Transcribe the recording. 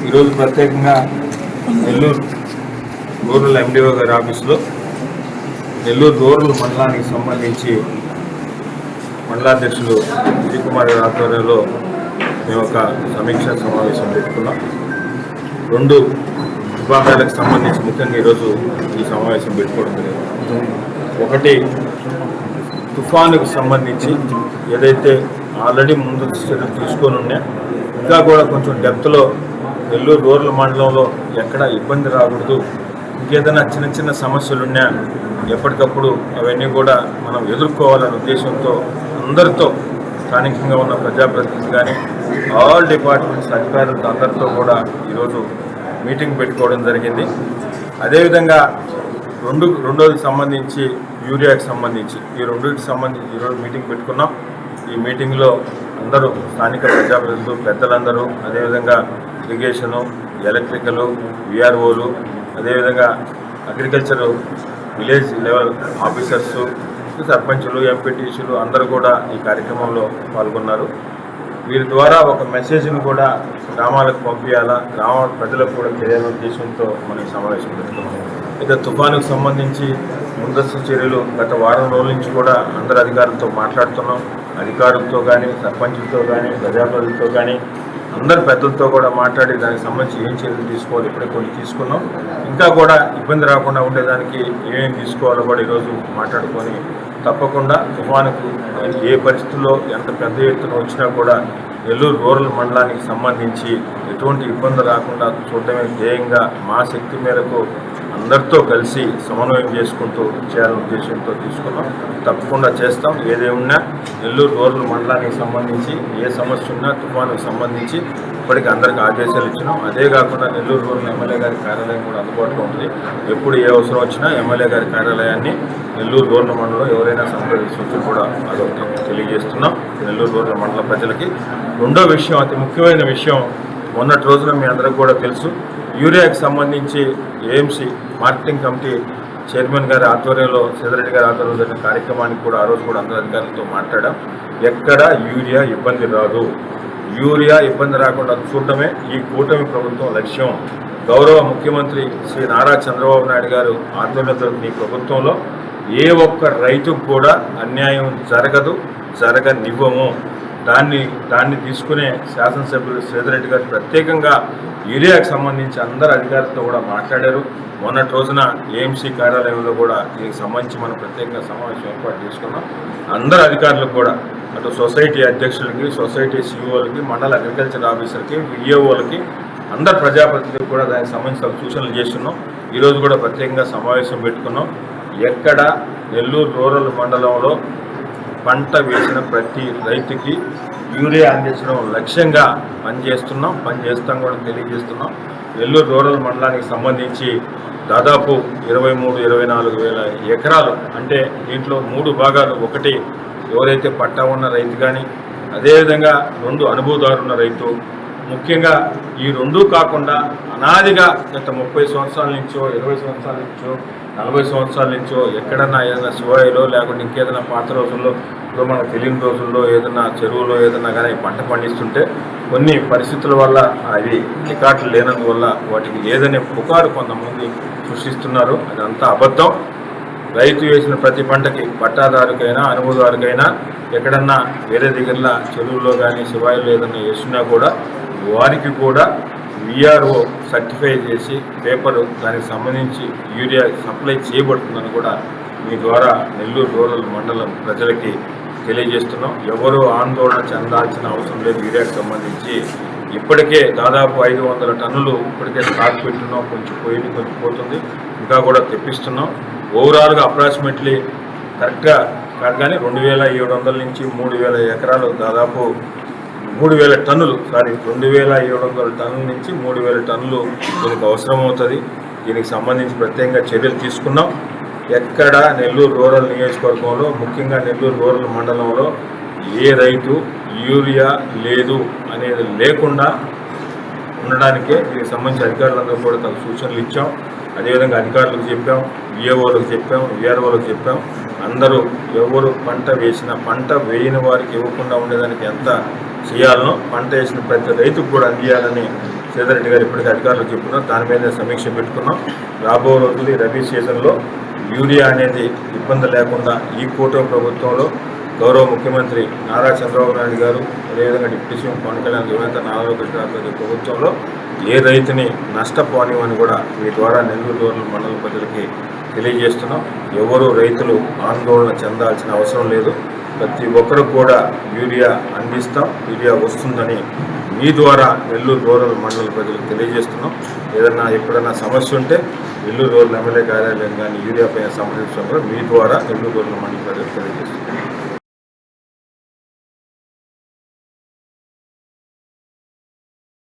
ఈరోజు ప్రత్యేకంగా Nellore rural MDO గారి ఆఫీసులో నెల్లూరు రూరల్ మండలానికి సంబంధించి మండలాధ్యక్షులు విజయ్ కుమార్ గారి ఆధ్వర్యంలో మేము ఒక సమీక్షా సమావేశం పెట్టుకున్నాం. 2 విభాగాలకు సంబంధించి ముఖ్యంగా ఈరోజు ఈ సమావేశం పెట్టుకోవడం జరిగింది. ఒకటి, తుఫానుకు సంబంధించి ఏదైతే ఆల్రెడీ ముందు చర్యలు తీసుకొని ఉన్నా ఇంకా కూడా కొంచెం డెప్త్లో నెల్లూరు రూరల్ మండలంలో ఎక్కడ ఇబ్బంది రాకూడదు, ఇంకేదైనా చిన్న చిన్న సమస్యలు ఉన్నా ఎప్పటికప్పుడు అవన్నీ కూడా మనం ఎదుర్కోవాలనే ఉద్దేశంతో అందరితో స్థానికంగా ఉన్న ప్రజాప్రతినిధులు కానీ ఆల్ డిపార్ట్మెంట్స్ అధికారులతో అందరితో కూడా ఈరోజు మీటింగ్ పెట్టుకోవడం జరిగింది. అదేవిధంగా రెండోది సంబంధించి యూరియాకి సంబంధించి ఈ రెండింటికి సంబంధించి ఈరోజు మీటింగ్ పెట్టుకున్నాం. ఈ మీటింగ్లో అందరూ స్థానిక ప్రజాప్రతినిధులు పెద్దలందరూ, అదేవిధంగా ఇరిగేషను, ఎలక్ట్రికలు, విఆర్ఓలు, అదేవిధంగా అగ్రికల్చరు విలేజ్ లెవెల్ ఆఫీసర్సు, సర్పంచులు, ఎంపీటీసీలు అందరూ కూడా ఈ కార్యక్రమంలో పాల్గొన్నారు. వీరి ద్వారా ఒక మెసేజ్ను కూడా గ్రామాలకు పంపించాలా, గ్రామ ప్రజలకు కూడా తెలియాలనే ఉద్దేశంతో మనం సమావేశం పెడుతున్నాం. అయితే తుఫానుకు సంబంధించి ముందస్తు చర్యలు గత వారం రోజుల నుంచి కూడా అందరు అధికారులతో మాట్లాడుతున్నాం. అధికారులతో కానీ, సర్పంచులతో కానీ, ప్రజాప్రతినిధులతో కానీ అందరు పెద్దలతో కూడా మాట్లాడి దానికి సంబంధించి ఏం చర్యలు తీసుకోవాలి ఇప్పుడే కొన్ని తీసుకున్నాం. ఇంకా కూడా ఇబ్బంది రాకుండా ఉండేదానికి ఏమేమి తీసుకోవాలో కూడా ఈరోజు మాట్లాడుకొని తప్పకుండా తుఫానుకు ఏ పరిస్థితుల్లో ఎంత పెద్ద ఎత్తున వచ్చినా కూడా నెల్లూరు రూరల్ మండలానికి సంబంధించి ఎటువంటి ఇబ్బంది రాకుండా చూడటమే ధ్యేయంగా మా శక్తి మేరకు అందరితో కలిసి సమన్వయం చేసుకుంటూ చేయాలనే ఉద్దేశంతో తీసుకున్నాం. తప్పకుండా చేస్తాం. ఏదేమున్నా నెల్లూరు రూరల్ మండలానికి సంబంధించి ఏ సమస్య ఉన్నా తుఫానుకు సంబంధించి ఇప్పటికీ అందరికీ ఆదేశాలు ఇచ్చినాం. అదే కాకుండా నెల్లూరు రూరల్ ఎమ్మెల్యే గారి కార్యాలయం కూడా అందుబాటులో ఉంది. ఎప్పుడు ఏ అవసరం వచ్చినా ఎమ్మెల్యే గారి కార్యాలయాన్ని నెల్లూరు రూరల్ మండలంలో ఎవరైనా సంప్రదించవచ్చు కూడా అదొకటి తెలియజేస్తున్నాం నెల్లూరు రూరల్ మండల ప్రజలకి. రెండో విషయం, అతి ముఖ్యమైన విషయం, మొన్నటి రోజున మీ అందరికీ కూడా తెలుసు, యూరియాకి సంబంధించి ఏఎంసీ మార్కెటింగ్ కమిటీ చైర్మన్ గారి ఆధ్వర్యంలో, సేదరెడ్డి గారి ఆధ్వర్యంలో జరిగిన కార్యక్రమానికి కూడా ఆ రోజు కూడా అందరు అధికారులతో మాట్లాడాం. ఎక్కడ యూరియా ఇబ్బంది రాదు, యూరియా ఇబ్బంది రాకుండా చూడటమే ఈ కూటమి ప్రభుత్వం లక్ష్యం. గౌరవ ముఖ్యమంత్రి శ్రీ నారా చంద్రబాబు నాయుడు గారు ఆధ్వర్యంలో ఈ ప్రభుత్వంలో ఏ ఒక్క రైతుకు కూడా అన్యాయం జరగదు, జరగనివ్వము. దాన్ని తీసుకునే శాసనసభ్యులు సేదరెడ్డి గారు ప్రత్యేకంగా యూరియాకి సంబంధించి అందరు అధికారులతో కూడా మాట్లాడారు. మొన్నటి రోజున ఏఎంసీ కార్యాలయంలో కూడా దీనికి సంబంధించి మనం ప్రత్యేకంగా సమావేశం ఏర్పాటు చేసుకున్నాం. అందరు అధికారులకు కూడా, అటు సొసైటీ అధ్యక్షులకి, సొసైటీ సిఇఓలకి, మండల అగ్రికల్చర్ ఆఫీసర్కి, విఏఓలకి, అందరు ప్రజాప్రతినిధులకు కూడా దానికి సంబంధించిన సూచనలు చేస్తున్నాం. ఈరోజు కూడా ప్రత్యేకంగా సమావేశం పెట్టుకున్నాం. ఎక్కడ నెల్లూరు రూరల్ మండలంలో పంట వేసిన ప్రతి రైతుకి యూరియా అందించడం లక్ష్యంగా పనిచేస్తాం కూడా తెలియజేస్తున్నాం. నెల్లూరు రూరల్ మండలానికి సంబంధించి దాదాపు 23-24 వేల ఎకరాలు, అంటే దీంట్లో 3 భాగాలు. ఒకటి ఎవరైతే పట్టా ఉన్న రైతు కానీ, అదేవిధంగా 2 అనుభవదారున్న రైతు. ముఖ్యంగా ఈ 2 కాకుండా అనాదిగా గత 30 సంవత్సరాల నుంచో, 20 సంవత్సరాల నుంచో, 40 సంవత్సరాల నుంచో ఎక్కడన్నా ఏదైనా శివాయిలో లేకుంటే ఇంకేదైనా పాత రోజుల్లో, ఇప్పుడు మనకు తెలియని రోజుల్లో ఏదైనా చెరువులో ఏదైనా కానీ పంట పండిస్తుంటే కొన్ని పరిస్థితుల వల్ల అవి రికార్డులు లేనందువల్ల వాటికి లేదనే పుకారు కొంతమంది సృష్టిస్తున్నారు. అదంతా అబద్ధం. రైతు వేసిన ప్రతి పంటకి పట్టాదారుకైనా, అనుభవదారుకైనా ఎక్కడన్నా వేరే దగ్గరలో చెరువులో కానీ శివాయిలో ఏదైనా వేసినా కూడా వారికి కూడా విఆర్ఓ సర్టిఫై చేసి పేపరు దానికి సంబంధించి యూరియా సప్లై చేయబడుతుందని కూడా మీ ద్వారా నెల్లూరు రూరల్ మండలం ప్రజలకి తెలియజేస్తున్నాం. ఎవరు ఆందోళన చెందాల్సిన అవసరం లేదు. యూరియాకి సంబంధించి ఇప్పటికే దాదాపు 500 టన్నులు ఇప్పటికే స్టాక్ పెట్టున్నాం. కొంచెం పోయింది, కొంచెం పోతుంది, ఇంకా కూడా తెప్పిస్తున్నాం. ఓవరాల్గా అప్రాక్సిమేట్లీ కరెక్ట్గా కాదు కానీ 2700 నుంచి 3000 ఎకరాలు, దాదాపు 3000 టన్నులు, 2700 టన్నుల నుంచి 3000 టన్నులు దీనికి అవసరమవుతుంది. దీనికి సంబంధించి ప్రత్యేకంగా చర్యలు తీసుకున్నాం. ఎక్కడ నెల్లూరు రూరల్ నియోజకవర్గంలో, ముఖ్యంగా నెల్లూరు రూరల్ మండలంలో ఏ రైతు యూరియా లేదు అనేది లేకుండా ఉండడానికే దీనికి సంబంధించి అధికారులందరూ కూడా తమ సూచనలు ఇచ్చాం. అదేవిధంగా అధికారులకు చెప్పాం, విఏఓలకు చెప్పాం, విఆర్ఓలకు చెప్పాం. అందరూ ఎవరు పంట వేసినా పంట వేయని వారికి ఇవ్వకుండా ఉండేదానికి ఎంత చేయాలనో పంట వేసిన ప్రతి రైతుకు కూడా అందియాలని శ్రీధర్ రెడ్డి గారు ఇప్పటికీ అధికారులకు చెప్పుకున్నాం. దాని మీద సమీక్ష పెట్టుకున్నాం. రాబో రోజులు రబీ సీజన్లో యూరియా అనేది ఇబ్బంది లేకుండా ఈ కూటమి ప్రభుత్వంలో గౌరవ ముఖ్యమంత్రి నారా చంద్రబాబు నాయుడు గారు, అదేవిధంగా డిప్యూటీ సీఎం పవన్ కళ్యాణ్ యువత నాలుగో కృష్ణారెడ్డి ప్రభుత్వంలో ఏ రైతుని నష్టపోనివని కూడా మీ ద్వారా నెల్లూరు రూరల్ మండల ప్రజలకి తెలియజేస్తున్నాం. ఎవరు రైతులు ఆందోళన చెందాల్సిన అవసరం లేదు. ప్రతి ఒక్కరికి కూడా యూరియా అందిస్తాం, యూరియా వస్తుందని మీ ద్వారా నెల్లూరు రూరల్ మండల ప్రజలకు తెలియజేస్తున్నాం. ఏదన్నా ఎప్పుడన్నా సమస్య ఉంటే నెల్లూరు రూరల్ ఎమ్మెల్యే కార్యాలయం కానీ యూరియా పైన సంప్రదించడం కూడా మీ ద్వారా నెల్లూరు రూరల్ మండల ప్రజలకు తెలియజేస్తున్నాం.